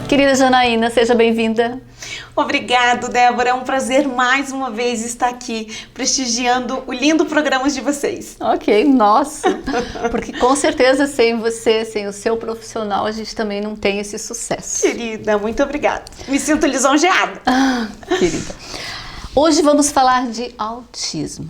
Querida Janaína, seja bem-vinda. Obrigado, Débora. É um prazer mais uma vez estar aqui prestigiando o lindo programa de vocês. Ok, nossa, porque com certeza sem você, sem o seu profissional, a gente também não tem esse sucesso. Querida, muito obrigada. Me sinto lisonjeada. Querida, hoje vamos falar de autismo.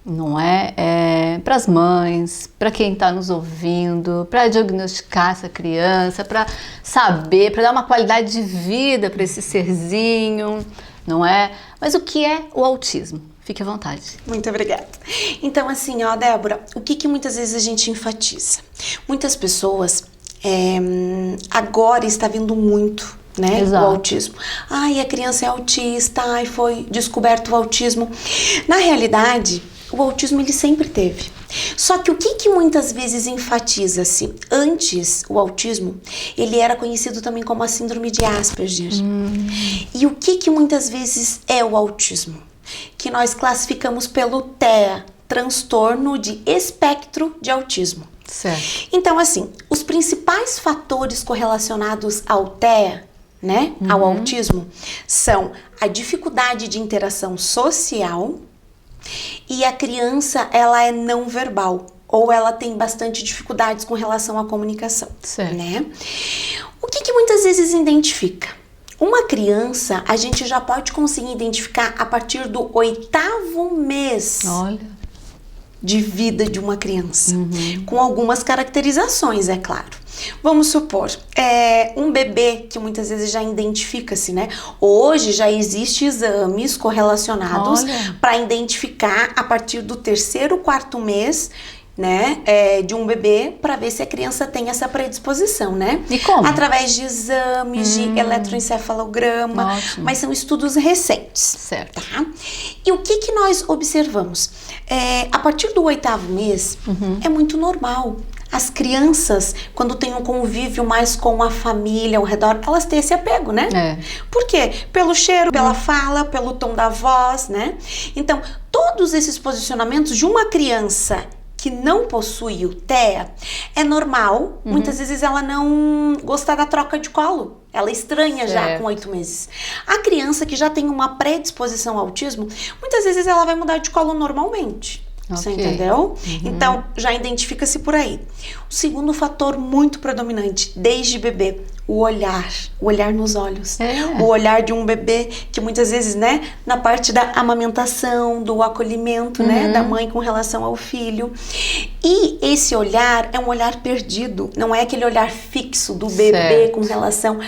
Não é? Para as mães, para quem está nos ouvindo, para diagnosticar essa criança, para saber, para dar uma qualidade de vida para esse serzinho, não é? Mas o que é o autismo? Fique à vontade. Muito obrigada. Então, assim, ó, Débora, o que muitas vezes a gente enfatiza? Muitas pessoas agora está vindo muito, né? Exato. O autismo. Ai, a criança é autista, ai, foi descoberto o autismo. Na realidade, o autismo ele sempre teve. Só que o que muitas vezes enfatiza-se? Antes, o autismo, ele era conhecido também como a síndrome de Asperger. E o que muitas vezes é o autismo? Que nós classificamos pelo TEA, transtorno de espectro de autismo. Certo. Então, assim, os principais fatores correlacionados ao TEA, né, ao autismo, são a dificuldade de interação social, e a criança, ela é não verbal, ou ela tem bastante dificuldades com relação à comunicação, certo, né? O que muitas vezes identifica? Uma criança, a gente já pode conseguir identificar a partir do 8º mês. Olha. De vida de uma criança, com algumas caracterizações, é claro. Vamos supor, um bebê que muitas vezes já identifica-se, né? Hoje já existem exames correlacionados para identificar a partir do 3º, 4º mês, né, de um bebê, para ver se a criança tem essa predisposição, né? E como? Através de exames, de eletroencefalograma. Ótimo. Mas são estudos recentes. Certo. Tá? E o que nós observamos? A partir do 8º mês, é muito normal. As crianças, quando têm um convívio mais com a família ao redor, elas têm esse apego, né? Por quê? Pelo cheiro, pela fala, pelo tom da voz, né? Então, todos esses posicionamentos de uma criança que não possui o TEA, é normal, muitas vezes ela não gostar da troca de colo. Ela estranha já com 8 meses. A criança que já tem uma predisposição ao autismo, muitas vezes ela vai mudar de colo normalmente. Você entendeu? Então, já identifica-se por aí. O segundo fator muito predominante, desde bebê, o olhar nos olhos. O olhar de um bebê que muitas vezes, né, na parte da amamentação, do acolhimento, né, da mãe com relação ao filho. E esse olhar é um olhar perdido, não é aquele olhar fixo do bebê com relação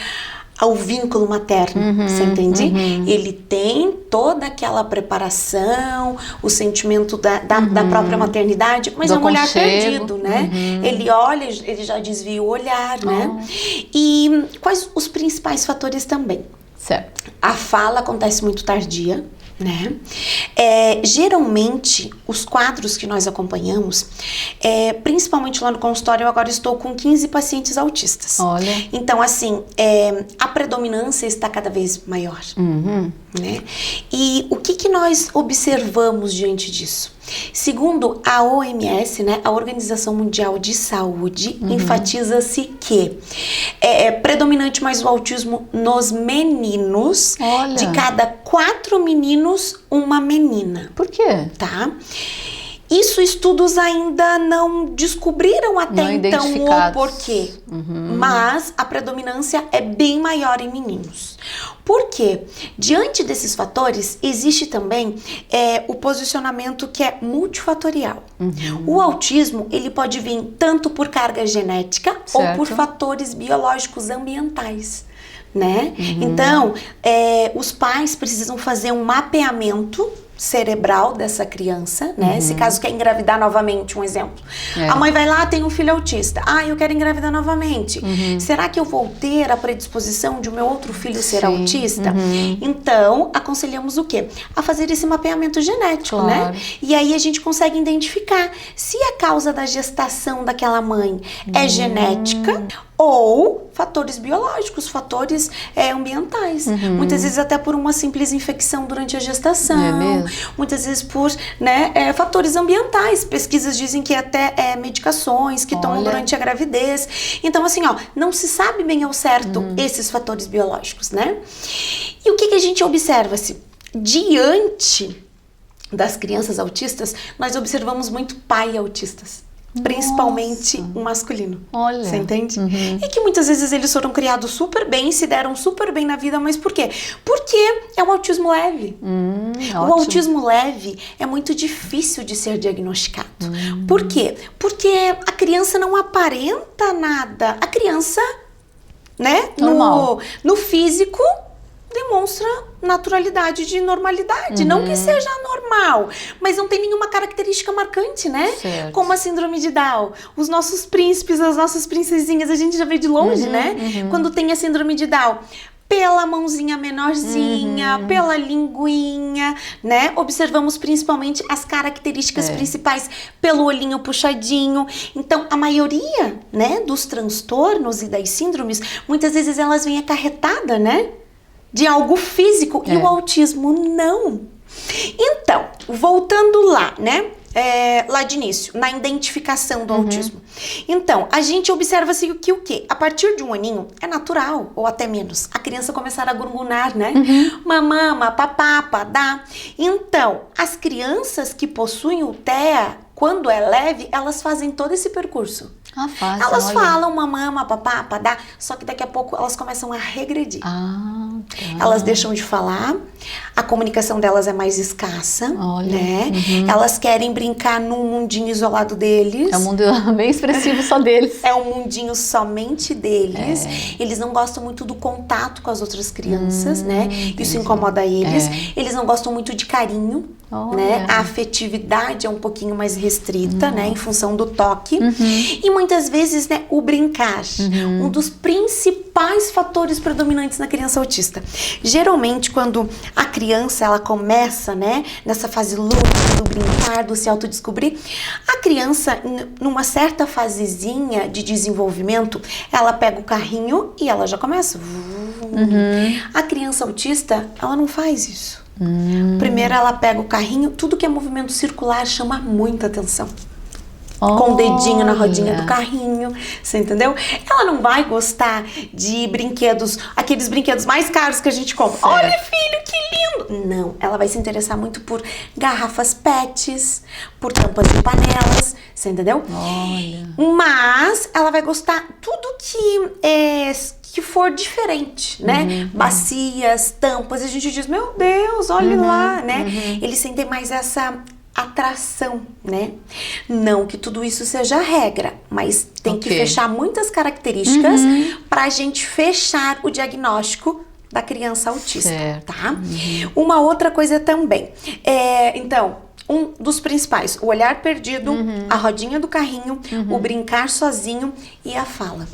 ao vínculo materno, você entende? Ele tem toda aquela preparação, o sentimento da própria maternidade, mas é um olhar perdido, né? Ele olha, ele já desvia o olhar, né? E quais os principais fatores também? Certo. A fala acontece muito tardia, né? Geralmente, os quadros que nós acompanhamos, principalmente lá no consultório, eu agora estou com 15 pacientes autistas. Olha. Então, assim, a predominância está cada vez maior, né? E o que nós observamos diante disso? Segundo a OMS, né, a Organização Mundial de Saúde, enfatiza-se que é predominante mais o autismo nos meninos. Olha. De cada 4 meninos, uma menina. Por quê? Tá? Isso estudos ainda não descobriram até então o porquê, mas a predominância é bem maior em meninos. Por quê? Diante desses fatores, existe também o posicionamento que é multifatorial. O autismo, ele pode vir tanto por carga genética ou por fatores biológicos ambientais, né? Então, os pais precisam fazer um mapeamento cerebral dessa criança, né? Se caso quer engravidar novamente, um exemplo. É. A mãe vai lá, tem um filho autista. Ah, eu quero engravidar novamente. Será que eu vou ter a predisposição de o meu outro filho ser autista? Então, aconselhamos o quê? A fazer esse mapeamento genético, Claro. né? E aí a gente consegue identificar se a causa da gestação daquela mãe é genética ou fatores biológicos, fatores ambientais. Muitas vezes até por uma simples infecção durante a gestação. É mesmo? Muitas vezes por fatores ambientais. Pesquisas dizem que até medicações que tomam Olha. durante a gravidez. Então, assim, ó, não se sabe bem ao certo esses fatores biológicos, né? E o que a gente observa-se? Diante das crianças autistas, nós observamos muito pai autistas. Principalmente o masculino. Olha. Você entende? E que muitas vezes eles foram criados super bem, se deram super bem na vida, mas por quê? Porque é um autismo leve. O Ótimo. autismo leve é muito difícil de ser diagnosticado. Por quê? Porque a criança não aparenta nada. A criança, né, Normal. no físico, demonstra naturalidade de normalidade. Não que seja anormal, mas não tem nenhuma característica marcante, né? Certo. Como a síndrome de Down. Os nossos príncipes, as nossas princesinhas, a gente já vê de longe, né? Quando tem a síndrome de Down. Pela mãozinha menorzinha, pela linguinha, né? Observamos principalmente as características principais pelo olhinho puxadinho. Então, a maioria, né, dos transtornos e das síndromes, muitas vezes elas vêm acarretada, né, de algo físico, e o autismo não. Então, voltando lá, né? Lá de início, na identificação do autismo. Então, a gente observa-se que o quê? A partir de um aninho, é natural, ou até menos, a criança começar a gurgunar, né? Mamama, papá, padá. Então, as crianças que possuem o TEA, quando é leve, elas fazem todo esse percurso. Fácil, Elas olha. falam mamama, papá, padá, só que daqui a pouco elas começam a regredir. Tá. Elas deixam de falar, a comunicação delas é mais escassa, Olha. né? Elas querem brincar num mundinho isolado deles. É um mundo bem expressivo só deles. É um mundinho somente deles. Eles não gostam muito do contato com as outras crianças, né? Isso incomoda eles. Eles não gostam muito de carinho, né? A afetividade é um pouquinho mais restrita, né? Em função do toque. E muitas vezes, né, o brincar. Um dos principais fatores predominantes na criança autista. Geralmente, quando a criança, ela começa, né, nessa fase lúdica do brincar, do se autodescobrir, a criança, numa certa fasezinha de desenvolvimento, ela pega o carrinho e ela já começa. A criança autista, ela não faz isso. Primeiro ela pega o carrinho, tudo que é movimento circular chama muita atenção. Com o dedinho na rodinha do carrinho, você entendeu? Ela não vai gostar de brinquedos, aqueles brinquedos mais caros que a gente compra. Certo. Olha, filho, que lindo! Não, ela vai se interessar muito por garrafas PETs, por tampas de panelas, você entendeu? Olha. Mas ela vai gostar tudo que for diferente, né? Bacias, tampas, a gente diz, meu Deus, olha lá, né? Eles sentem mais essa atração, né? Não que tudo isso seja regra, mas tem que fechar muitas características pra gente fechar o diagnóstico da criança autista, tá? Uma outra coisa também, então, um dos principais, o olhar perdido, a rodinha do carrinho, o brincar sozinho e a fala.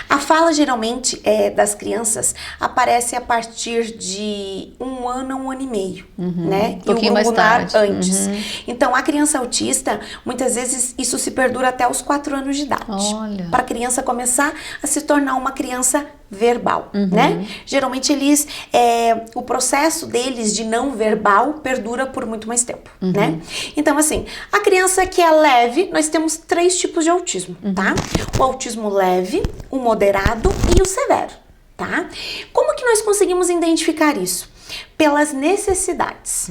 A fala, geralmente, das crianças aparece a partir de 1 ano a 1 ano e meio, né? Um pouquinho e o mais gurgunar tarde. antes. Então, a criança autista, muitas vezes, isso se perdura até os 4 anos de idade. Olha. Para a criança começar a se tornar uma criança verbal, né? Geralmente, o processo deles de não verbal perdura por muito mais tempo, né? Então, assim, a criança que é leve, nós temos 3 tipos de autismo, tá? O autismo leve, o moderado e o severo, tá? Como que nós conseguimos identificar isso? Pelas necessidades.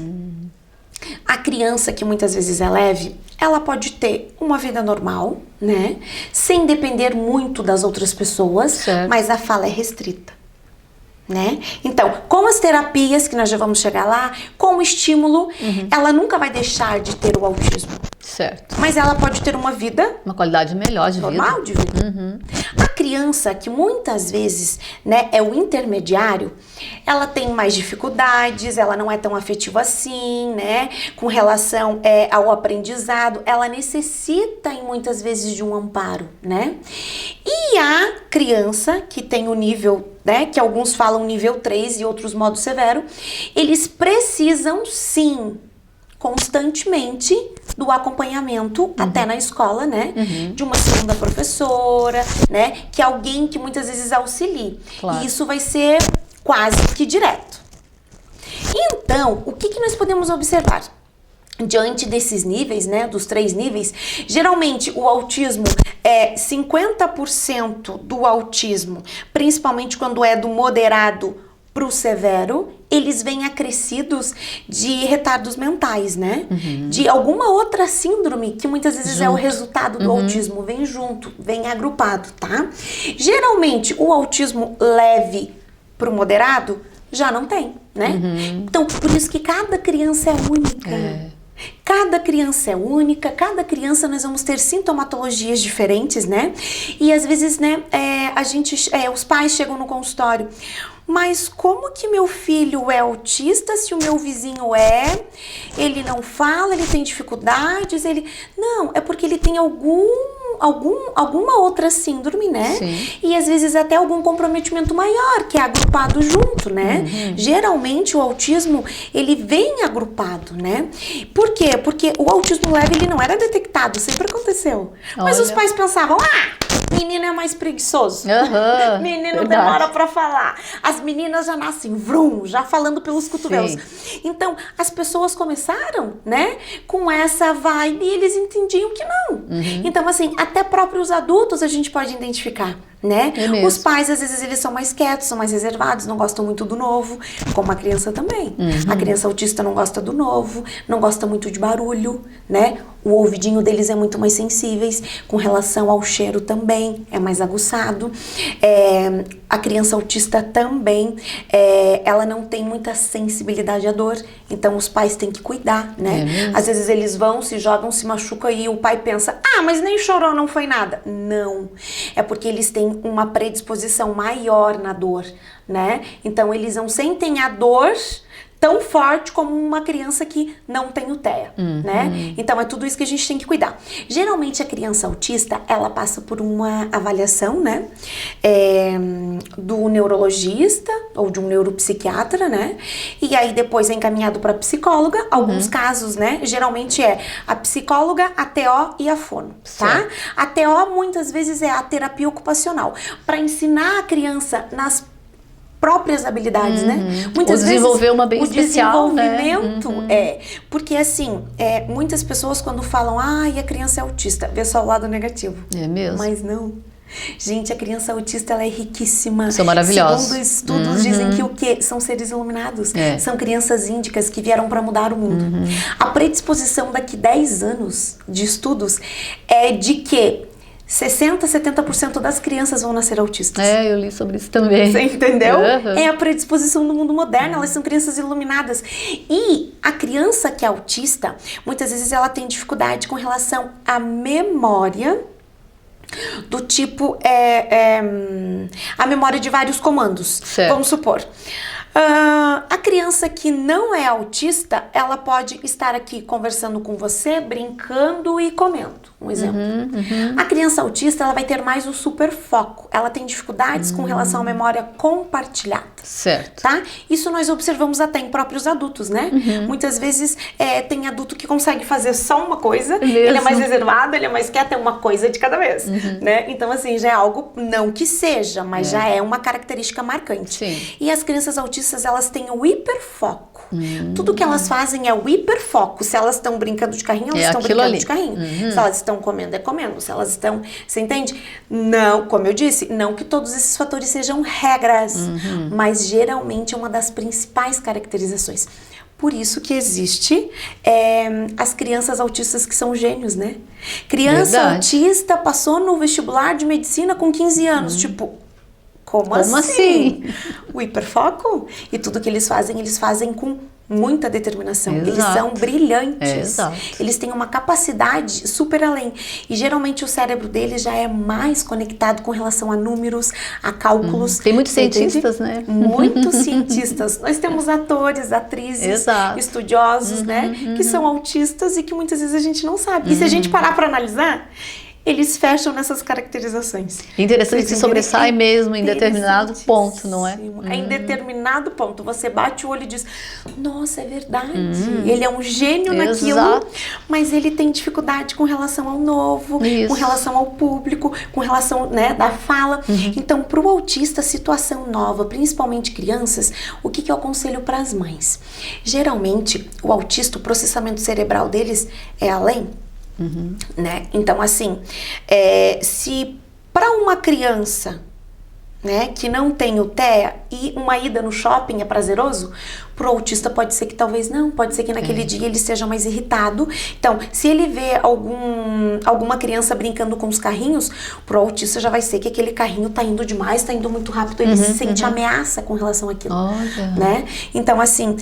A criança que muitas vezes é leve, ela pode ter uma vida normal, né? Sem depender muito das outras pessoas, Certo. mas a fala é restrita, né? Então, com as terapias, que nós já vamos chegar lá, com o estímulo, ela nunca vai deixar de ter o autismo. Certo. Mas ela pode ter uma vida Uma qualidade melhor de vida. normal de vida. A criança, que muitas vezes, né, é o intermediário, ela tem mais dificuldades, ela não é tão afetiva assim, né, com relação ao aprendizado, ela necessita, muitas vezes, de um amparo, né? E a criança que tem o nível, né, que alguns falam nível 3 e outros modo severo, eles precisam, sim, constantemente do acompanhamento até na escola, né? De uma segunda professora, né? Que é alguém que muitas vezes auxilie. Claro. E isso vai ser quase que direto. Então, o que nós podemos observar? Diante desses níveis, né, dos 3 níveis, geralmente o autismo é 50% do autismo, principalmente quando é do moderado pro severo, eles vêm acrescidos de retardos mentais, né? De alguma outra síndrome que muitas vezes é o resultado do autismo, vem junto, vem agrupado, tá? Geralmente o autismo leve pro moderado já não tem, né? Então, por isso que cada criança é única. Cada criança é única, cada criança nós vamos ter sintomatologias diferentes, né? E às vezes, né, os pais chegam no consultório, mas como que meu filho é autista se o meu vizinho ele não fala, ele tem dificuldades, Não, é porque ele tem alguma outra síndrome, né? Sim. E às vezes até algum comprometimento maior, que é agrupado junto, né? Geralmente o autismo, ele vem agrupado, né? Por quê? Porque o autismo leve, ele não era detectado, sempre aconteceu. Mas os pais pensavam, menino é mais preguiçoso. Menino verdade. demora pra falar. As meninas já nascem, vrum, já falando pelos cotovelos. Sim. Então, as pessoas começaram, né, com essa vibe e eles entendiam que não. Então, assim, até próprios adultos a gente pode identificar, né? É mesmo. Os pais, às vezes, eles são mais quietos, são mais reservados, não gostam muito do novo, como a criança também. A criança autista não gosta do novo, não gosta muito de barulho, né? O ouvidinho deles é muito mais sensíveis, com relação ao cheiro também, é mais aguçado. A criança autista também, ela não tem muita sensibilidade à dor, então os pais têm que cuidar, né? Às vezes eles vão, se jogam, se machucam e o pai pensa, mas nem chorou, não foi nada. Não, é porque eles têm uma predisposição maior na dor, né? Então eles não sentem a dor tão forte como uma criança que não tem o TEA, né? Então é tudo isso que a gente tem que cuidar. Geralmente a criança autista, ela passa por uma avaliação, né? Do neurologista ou de um neuropsiquiatra, né? E aí depois é encaminhado para psicóloga. Alguns casos, né? Geralmente é a psicóloga, a TO e a fono, tá? A TO muitas vezes é a terapia ocupacional, para ensinar a criança nas próprias habilidades, né? Muitas vezes desenvolver uma bem especial, né? desenvolvimento porque assim, muitas pessoas quando falam, a criança é autista, vê só o lado negativo. É mesmo? Mas não. Gente, a criança autista, ela é riquíssima. São maravilhosos. Segundo estudos, dizem que o quê? São seres iluminados. São crianças índicas que vieram para mudar o mundo. A predisposição daqui 10 anos de estudos é de que 60%, 70% das crianças vão nascer autistas. Eu li sobre isso também. Você entendeu? É a predisposição do mundo moderno, elas são crianças iluminadas. E a criança que é autista, muitas vezes ela tem dificuldade com relação à memória, do tipo, a memória de vários comandos. Certo. Vamos supor. A criança que não é autista, ela pode estar aqui conversando com você, brincando e comendo. Um exemplo. A criança autista, ela vai ter mais o superfoco. Ela tem dificuldades com relação à memória compartilhada. Certo. Tá? Isso nós observamos até em próprios adultos, né? Muitas vezes tem adulto que consegue fazer só uma coisa, ele é mais reservado, ele é mais quieto, é uma coisa de cada vez, né? Então, assim, já é algo, não que seja, mas já é uma característica marcante. Sim. E as crianças autistas, elas têm o hiperfoco. Tudo que elas fazem é o hiperfoco. Se elas estão brincando de carrinho, elas estão brincando de carrinho. Se elas estão comendo, é comendo. Se elas estão... Você entende? Não, como eu disse, não que todos esses fatores sejam regras, mas geralmente é uma das principais caracterizações. Por isso que existe as crianças autistas que são gênios, né? Criança autista passou no vestibular de medicina com 15 anos. Tipo, como assim? O hiperfoco. E tudo que eles fazem com muita determinação. Exato. Eles são brilhantes. Exato. Eles têm uma capacidade super além. E geralmente o cérebro deles já é mais conectado com relação a números, a cálculos. Tem muitos cientistas, né? Muitos cientistas. Nós temos atores, atrizes, Exato. estudiosos, né? Que são autistas e que muitas vezes a gente não sabe. E se a gente parar para analisar, eles fecham nessas caracterizações. Interessante que sobressai mesmo em determinado ponto, não é? Em determinado ponto, você bate o olho e diz, nossa, é verdade, ele é um gênio naquilo, mas ele tem dificuldade com relação ao novo, com relação ao público, com relação, né, da fala. Então, para o autista, situação nova, principalmente crianças, o que eu aconselho para as mães? Geralmente, o autista, o processamento cerebral deles é além, né? Então, assim, se para uma criança, né, que não tem o TEA e uma ida no shopping é prazeroso, pro autista pode ser que talvez não, pode ser que naquele dia ele esteja mais irritado. Então, se ele vê alguma criança brincando com os carrinhos, pro autista já vai ser que aquele carrinho tá indo demais, tá indo muito rápido, ele se sente ameaça com relação àquilo, né? Então, assim,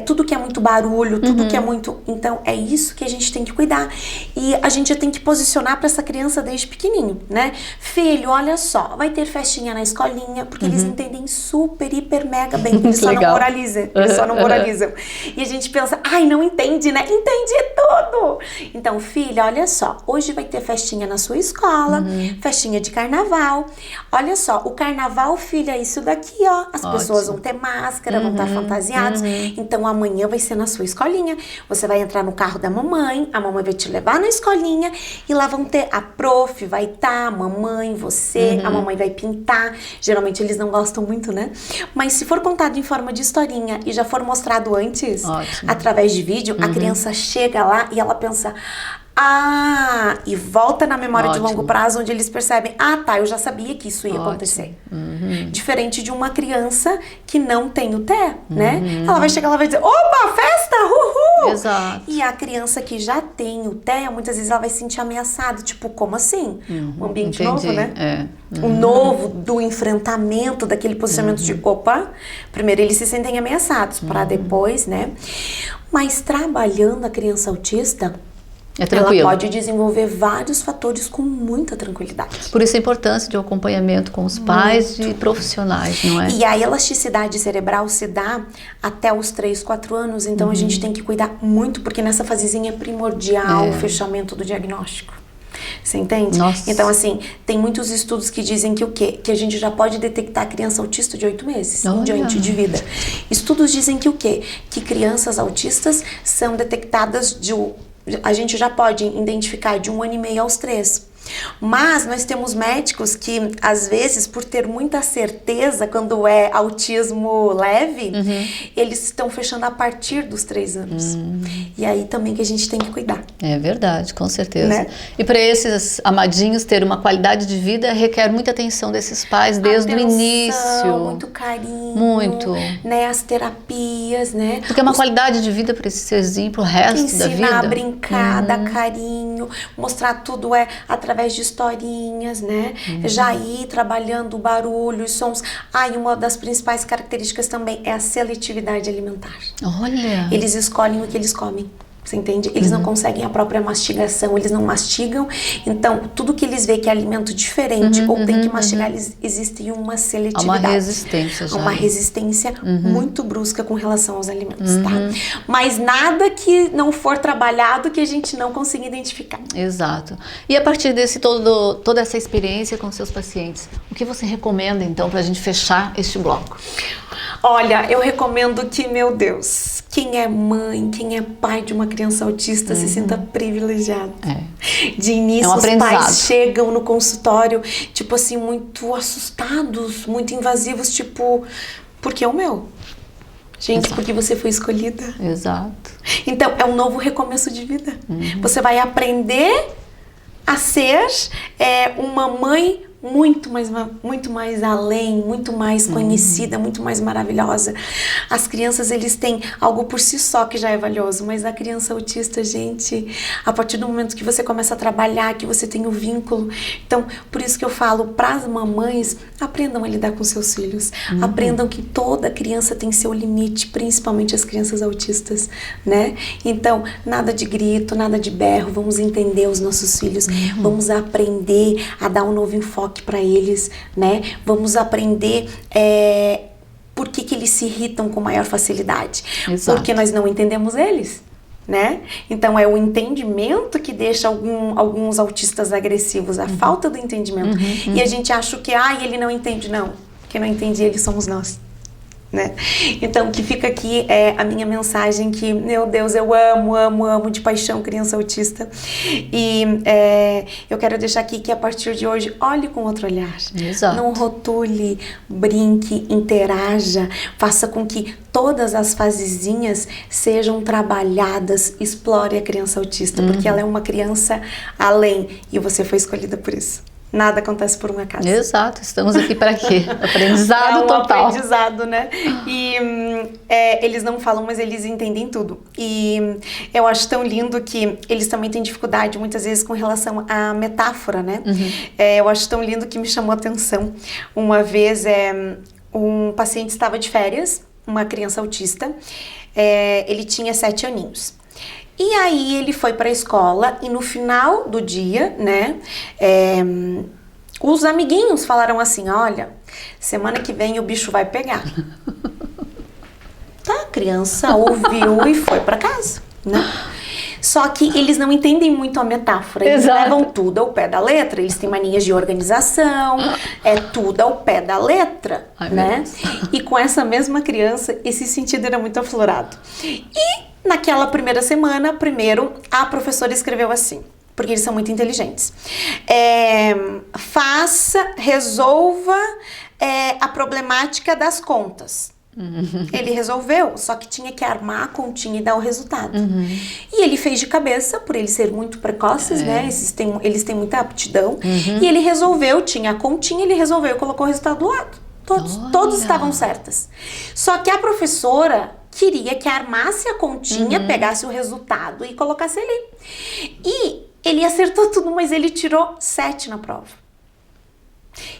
tudo que é muito barulho, tudo que é muito... Então, é isso que a gente tem que cuidar. E a gente já tem que posicionar para essa criança desde pequenininho, né? Filho, olha só, vai ter festinha na escolinha, porque eles entendem super, hiper, mega bem, eles só não moralizam. Só não moralizam. E a gente pensa, ai, não entende, né? Entende tudo! Então, filha, olha só, hoje vai ter festinha na sua escola, festinha de carnaval. Olha só, o carnaval, filha, é isso daqui, ó. As pessoas vão ter máscara, vão estar fantasiados. Então, amanhã vai ser na sua escolinha. Você vai entrar no carro da mamãe, a mamãe vai te levar na escolinha e lá vão ter a prof, vai estar, a mamãe, você, a mamãe vai pintar. Geralmente eles não gostam muito, né? Mas se for contado em forma de historinha e já for mostrado antes, através de vídeo, a criança chega lá e ela pensa, e volta na memória de longo prazo, onde eles percebem, tá, eu já sabia que isso ia acontecer. Diferente de uma criança que não tem o TEA, né? Ela vai chegar lá e vai dizer, opa, festa, uhul! Exato. E a criança que já tem o TEA, muitas vezes ela vai se sentir ameaçada, tipo, como assim? Um ambiente novo, né? O novo do enfrentamento, daquele posicionamento de, opa, primeiro eles se sentem ameaçados, para depois, né? Mas trabalhando a criança autista, ela pode desenvolver vários fatores com muita tranquilidade. Por isso a importância de um acompanhamento com os pais e profissionais, não é? E a elasticidade cerebral se dá até os 3, 4 anos, então a gente tem que cuidar muito, porque nessa fasezinha é primordial o fechamento do diagnóstico. Você entende? Nossa. Então, assim, tem muitos estudos que dizem que o quê? Que a gente já pode detectar a criança autista de 8 meses, diante de vida. Estudos dizem que o quê? Que crianças autistas são detectadas a gente já pode identificar de 1 ano e meio aos 3. Mas nós temos médicos que, às vezes, por ter muita certeza quando é autismo leve, eles estão fechando a partir dos 3 anos. E aí também que a gente tem que cuidar. É verdade, com certeza. Né? E para esses amadinhos ter uma qualidade de vida, requer muita atenção desses pais desde o início. Muito carinho. Muito. Né? As terapias, né? Porque é uma qualidade de vida para esse serzinho, pro resto da vida. Ensinar a brincar, dar carinho, mostrar tudo através de historinhas, né? Já ir trabalhando o barulho, os sons. E uma das principais características também é a seletividade alimentar. Olha! Eles escolhem o que eles comem. Você entende? Eles não conseguem a própria mastigação, eles não mastigam. Então, tudo que eles veem que é alimento diferente ou tem que mastigar, existe uma seletividade. Há uma resistência já. Uma resistência muito brusca com relação aos alimentos, tá? Mas nada que não for trabalhado que a gente não consiga identificar. Exato. E a partir desse toda essa experiência com seus pacientes, o que você recomenda, então, para a gente fechar este bloco? Olha, eu recomendo que, meu Deus, quem é mãe, quem é pai de uma criança autista se sinta privilegiado. De início, os pais chegam no consultório, tipo assim, muito assustados, muito invasivos, tipo, porque é o meu? Gente, porque você foi escolhida. Exato. Então, é um novo recomeço de vida. Você vai aprender a ser uma mãe muito mais além, muito mais conhecida, muito mais maravilhosa. As crianças, eles têm algo por si só que já é valioso, mas a criança autista, gente, a partir do momento que você começa a trabalhar, que você tem o vínculo, então, por isso que eu falo para as mamães, aprendam a lidar com seus filhos, aprendam que toda criança tem seu limite, principalmente as crianças autistas, né? Então, nada de grito, nada de berro, vamos entender os nossos filhos, vamos aprender a dar um novo enfoque para eles, né? Vamos aprender por que eles se irritam com maior facilidade. Exato. Porque nós não entendemos eles, né? Então é o entendimento que deixa alguns autistas agressivos, a falta do entendimento. E a gente acha que, ele não entende. Não, quem não entende ele somos nós. Né? Então, que fica aqui a minha mensagem que, meu Deus, eu amo de paixão criança autista e eu quero deixar aqui que a partir de hoje, olhe com outro olhar. Exato. Não rotule, brinque, interaja, faça com que todas as fasezinhas sejam trabalhadas, explore a criança autista, porque ela é uma criança além e você foi escolhida por isso. Nada acontece por um acaso. Exato, estamos aqui para quê? Aprendizado total. Aprendizado, né? E eles não falam, mas eles entendem tudo. E eu acho tão lindo que eles também têm dificuldade, muitas vezes, com relação à metáfora, né? Eu acho tão lindo que me chamou a atenção. Uma vez, um paciente estava de férias, uma criança autista, ele tinha 7 aninhos. E aí ele foi para a escola e no final do dia, né, os amiguinhos falaram assim, olha, semana que vem o bicho vai pegar. Tá, a criança ouviu e foi para casa, né? Só que eles não entendem muito a metáfora, eles levam tudo ao pé da letra, eles têm manias de organização, é tudo ao pé da letra, né? E com essa mesma criança, esse sentido era muito aflorado. E naquela primeira semana, a professora escreveu assim, porque eles são muito inteligentes. Resolva a problemática das contas. Ele resolveu, só que tinha que armar a continha e dar o resultado. E ele fez de cabeça, por eles serem muito precoces, né? Eles têm muita aptidão. E ele resolveu, tinha a continha, ele resolveu e colocou o resultado do lado. Todos estavam certas. Só que a professora queria que armasse a continha, pegasse o resultado e colocasse ali. E ele acertou tudo, mas ele tirou 7 na prova.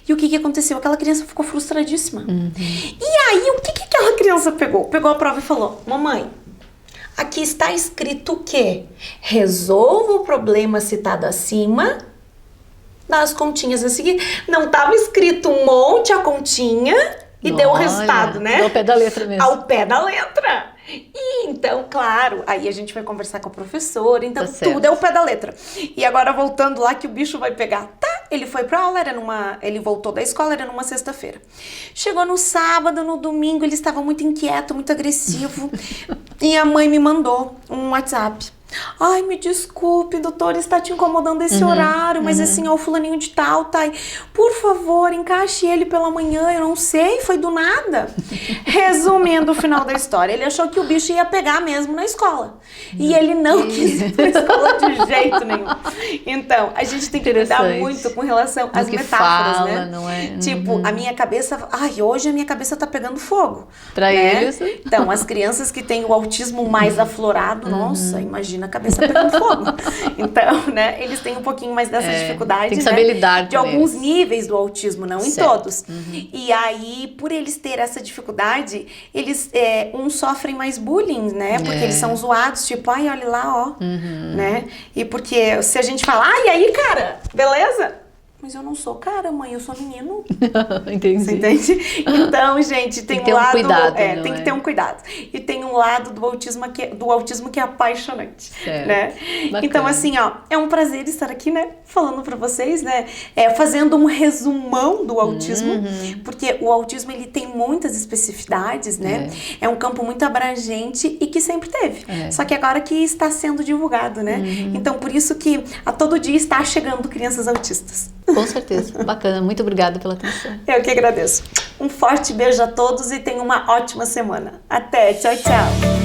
E o que aconteceu? Aquela criança ficou frustradíssima. E aí, o que aquela criança pegou? Pegou a prova e falou, mamãe, aqui está escrito que resolva o problema citado acima das continhas a seguir. Não estava escrito um monte a continha e deu o resultado, né? Ao pé da letra mesmo. Ao pé da letra. E então, claro, aí a gente vai conversar com a professora, então tudo é o pé da letra. E agora voltando lá que o bicho vai pegar. Tá, ele foi pra aula, ele voltou da escola, era numa sexta-feira. Chegou no sábado, no domingo, ele estava muito inquieto, muito agressivo. E a mãe me mandou um WhatsApp. Ai, me desculpe, doutor, está te incomodando esse horário, mas assim, ó, o fulaninho de tal, tá aí. Por favor, encaixe ele pela manhã, eu não sei, foi do nada. Resumindo o final da história, ele achou que o bicho ia pegar mesmo na escola. E ele não quis ir pra escola de jeito nenhum. Então, a gente tem que cuidar muito com relação às metáforas, né? Não é? Tipo, a minha cabeça, hoje a minha cabeça tá pegando fogo. Pra eles. Então, as crianças que têm o autismo mais aflorado, nossa, imagina a cabeça pegando fogo. Então, né, eles têm um pouquinho mais dessa dificuldade, tem que saber lidar de alguns níveis do autismo, não em todos. E aí, por eles terem essa dificuldade, eles, uns sofrem mais bullying, né, porque eles são zoados, tipo, ai, olha lá, ó, né, e porque se a gente falar, ai, aí, cara, beleza? Mas eu não sou cara, mãe, eu sou menino. Entendi. Você entende? Então, gente, tem um lado... cuidado, tem que ter um cuidado. E tem um lado do autismo que é apaixonante, né? Bacana. Então, assim, ó, é um prazer estar aqui, né? Falando pra vocês, né? Fazendo um resumão do autismo, porque o autismo, ele tem muitas especificidades, né? É um campo muito abrangente e que sempre teve. Só que agora que está sendo divulgado, né? Então, por isso que a todo dia está chegando crianças autistas. Com certeza. Bacana. Muito obrigada pela atenção. Eu que agradeço. Um forte beijo a todos e tenham uma ótima semana. Até. Tchau, tchau.